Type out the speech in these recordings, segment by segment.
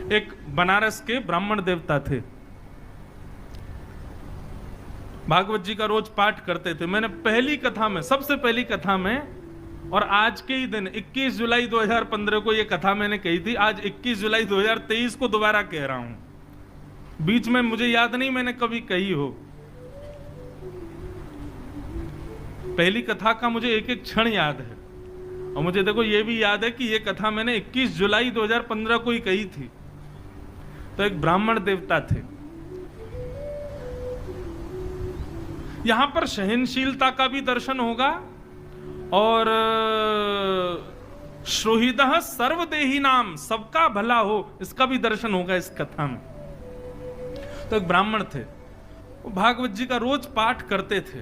एक बनारस के ब्राह्मण देवता थे, भागवत जी का रोज पाठ करते थे। मैंने पहली कथा में, सबसे पहली कथा में, और आज के ही दिन 21 जुलाई 2015 को ये कथा मैंने कही थी, आज 21 जुलाई 2023 को दोबारा कह रहा हूं। बीच में मुझे याद नहीं मैंने कभी कही हो। पहली कथा का मुझे एक एक क्षण याद है, और मुझे देखो ये भी याद है कि ये कथा मैंने 21 जुलाई 2015 को ही कही थी। तो एक ब्राह्मण देवता थे, यहां पर सहनशीलता का भी दर्शन होगा और श्रोहिदः सर्वदेही नाम, सबका भला हो, इसका भी दर्शन होगा इस कथा में। तो एक ब्राह्मण थे, वो भागवत जी का रोज पाठ करते थे।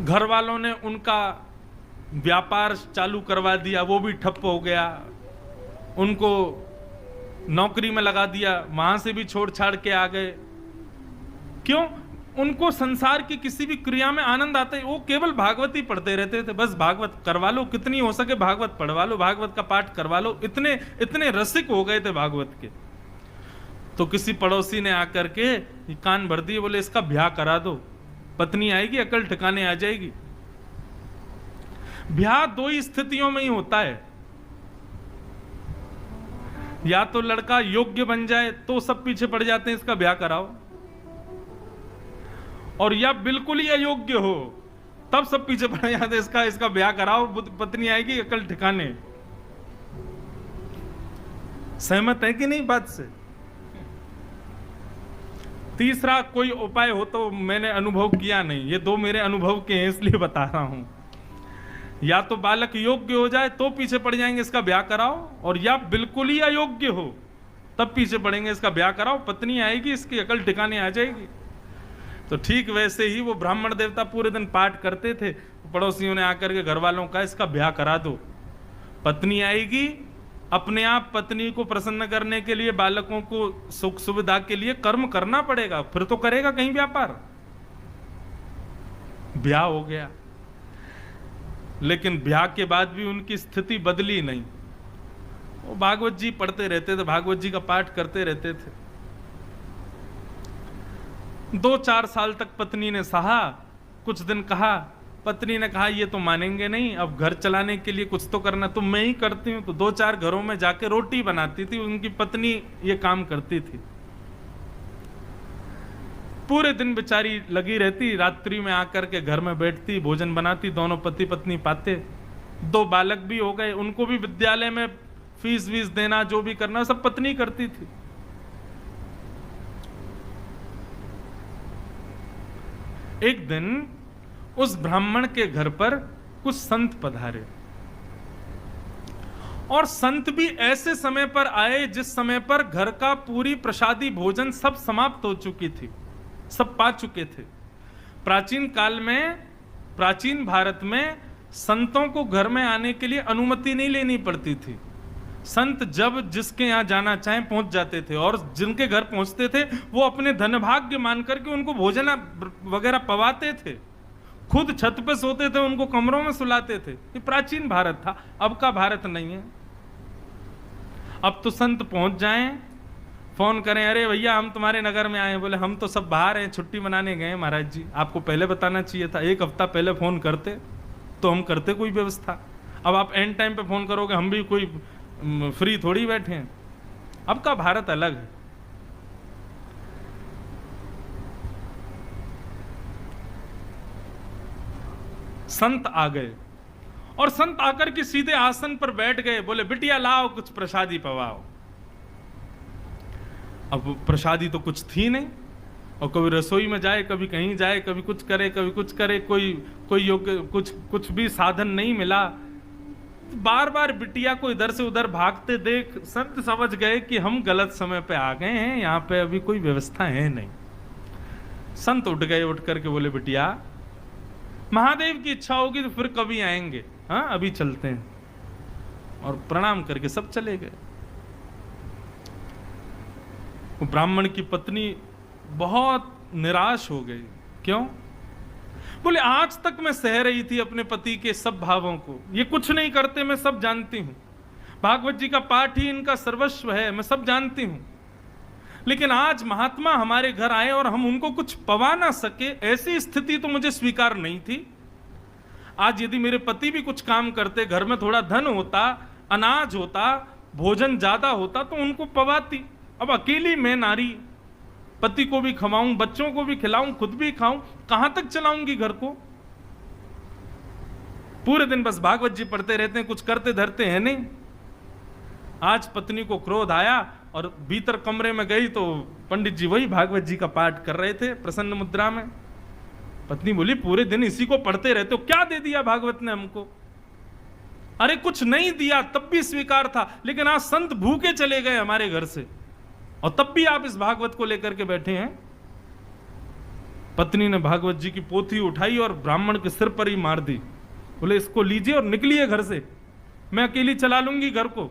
घर वालों ने उनका व्यापार चालू करवा दिया, वो भी ठप हो गया, उनको नौकरी में लगा दिया, वहां से भी छोड़ छाड़ के आ गए। क्यों? उनको संसार की किसी भी क्रिया में आनंद आता है, वो केवल भागवत ही पढ़ते रहते थे। बस भागवत करवा लो, कितनी हो सके भागवत पढ़वा लो, भागवत का पाठ करवा लो, इतने इतने रसिक हो गए थे भागवत के। तो किसी पड़ोसी ने आकर के कान भर दिए, बोले इसका ब्याह करा दो, पत्नी आएगी, अकल ठिकाने आ जाएगी। ब्याह दो ही स्थितियों में ही होता है, या तो लड़का योग्य बन जाए तो सब पीछे पड़ जाते हैं इसका ब्याह कराओ, और या बिल्कुल ही अयोग्य हो तब सब पीछे पड़ जाते हैं इसका ब्याह कराओ, पत्नी आएगी, अकल ठिकाने। सहमत है कि नहीं बात से? तीसरा कोई उपाय हो तो मैंने अनुभव किया नहीं, ये दो मेरे अनुभव के हैं इसलिए बता रहा हूं। या तो बालक योग्य हो जाए तो पीछे पड़ जाएंगे इसका ब्याह कराओ, और या बिल्कुल ही अयोग्य हो तब पीछे पड़ेंगे इसका ब्याह कराओ, पत्नी आएगी, इसकी अकल ठिकाने आ जाएगी। तो ठीक वैसे ही वो ब्राह्मण देवता पूरे दिन पाठ करते थे, पड़ोसियों ने आकर के घर वालों का इसका ब्याह करा दो, पत्नी आएगी, अपने आप पत्नी को प्रसन्न करने के लिए, बालकों को सुख सुविधा के लिए कर्म करना पड़ेगा, फिर तो करेगा कहीं व्यापार। ब्याह हो गया, लेकिन ब्याह के बाद भी उनकी स्थिति बदली नहीं। वो भागवत जी पढ़ते रहते थे, भागवत जी का पाठ करते रहते थे। 2-4 साल तक पत्नी ने सहा, कुछ दिन कहा, पत्नी ने कहा ये तो मानेंगे नहीं, अब घर चलाने के लिए कुछ तो करना, तो मैं ही करती हूं। तो 2-4 घरों में जाके रोटी बनाती थी, उनकी पत्नी ये काम करती थी। पूरे दिन बेचारी लगी रहती, रात्रि में आकर के घर में बैठती, भोजन बनाती, दोनों पति पत्नी पाते। 2 बालक भी हो गए, उनको भी विद्यालय में फीस वीस देना, जो भी करना सब पत्नी करती थी। एक दिन उस ब्राह्मण के घर पर कुछ संत पधारे, और संत भी ऐसे समय पर आए जिस समय पर घर का पूरी प्रसादी भोजन सब समाप्त हो चुकी थी, सब पा चुके थे। प्राचीन काल में, प्राचीन भारत में संतों को घर में आने के लिए अनुमति नहीं लेनी पड़ती थी। संत जब जिसके यहां जाना चाहे पहुंच जाते थे, और जिनके घर पहुंचते थे वो अपने धनभाग्य मान करके उनको भोजन वगैरह पवाते थे, खुद छत पे सोते थे, उनको कमरों में सुलाते थे। ये प्राचीन भारत था, अब का भारत नहीं है। अब तो संत पहुंच जाएं, फोन करें, अरे भैया हम तुम्हारे नगर में आए, बोले हम तो सब बाहर हैं, छुट्टी मनाने गए महाराज जी, आपको पहले बताना चाहिए था, 1 हफ्ता पहले फोन करते तो हम करते कोई व्यवस्था। अब आप एंड टाइम पे फोन करोगे, हम भी कोई फ्री थोड़ी बैठे हैं। अब का भारत अलग है। संत आ गए, और संत आकर के सीधे आसन पर बैठ गए, बोले बिटिया लाओ कुछ प्रसादी पवाओ। अब प्रसादी तो कुछ थी नहीं, और कभी रसोई में जाए, कभी कहीं जाए, कभी कुछ करे, कभी कुछ करे, कोई योग्य कुछ भी साधन नहीं मिला। बार बार बिटिया को इधर से उधर भागते देख संत समझ गए कि हम गलत समय पे आ गए हैं, यहाँ पे अभी कोई व्यवस्था है नहीं। संत उठ गए, उठ करके बोले बिटिया महादेव की इच्छा होगी तो फिर कभी आएंगे, हाँ अभी चलते हैं। और प्रणाम करके सब चले गए। ब्राह्मण की पत्नी बहुत निराश हो गई। क्यों? बोले आज तक मैं सह रही थी अपने पति के सब भावों को, ये कुछ नहीं करते, मैं सब जानती हूं, भागवत जी का पाठ ही इनका सर्वस्व है, मैं सब जानती हूं। लेकिन आज महात्मा हमारे घर आए और हम उनको कुछ पवा ना सके, ऐसी स्थिति तो मुझे स्वीकार नहीं थी। आज यदि मेरे पति भी कुछ काम करते, घर में थोड़ा धन होता, अनाज होता, भोजन ज्यादा होता, तो उनको पवाती। अब अकेली मैं नारी, पति को भी खवाऊं, बच्चों को भी खिलाऊं, खुद भी खाऊं, कहां तक चलाऊंगी घर को? पूरे दिन बस भागवत जी पढ़ते रहते हैं, कुछ करते धरते हैं नहीं। आज पत्नी को क्रोध आया और भीतर कमरे में गई तो पंडित जी वही भागवत जी का पाठ कर रहे थे प्रसन्न मुद्रा में। पत्नी बोली, पूरे दिन इसी को पढ़ते रहते हो, क्या दे दिया भागवत ने हमको? अरे कुछ नहीं दिया तब भी स्वीकार था, लेकिन आज संत भूखे चले गए हमारे घर से और तब भी आप इस भागवत को लेकर के बैठे हैं। पत्नी ने भागवत जी की पोथी उठाई और ब्राह्मण के सिर पर ही मार दी। बोले, इसको लीजिए और निकलिए घर से, मैं अकेली चला लूंगी घर को।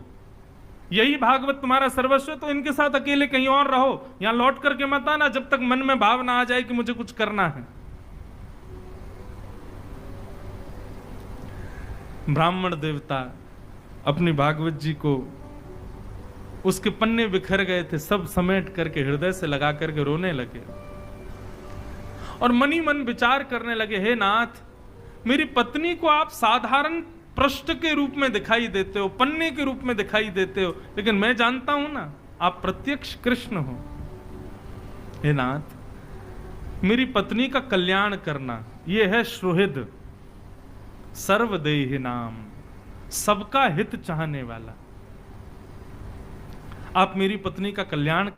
यही भागवत तुम्हारा सर्वस्व, तो इनके साथ अकेले कहीं और रहो, यहां लौट करके मत आना जब तक मन में भाव ना आ जाए कि मुझे कुछ करना है। ब्राह्मण देवता अपनी भागवत जी को, उसके पन्ने बिखर गए थे, सब समेट करके हृदय से लगा करके रोने लगे और मनी मन विचार करने लगे, हे नाथ, मेरी पत्नी को आप साधारण पृष्ठ के रूप में दिखाई देते हो, पन्ने के रूप में दिखाई देते हो, लेकिन मैं जानता हूं ना, आप प्रत्यक्ष कृष्ण हो। हे नाथ, मेरी पत्नी का कल्याण करना, यह है सुहृद सर्वदेहि नाम, सबका हित चाहने वाला। आप मेरी पत्नी का कल्याण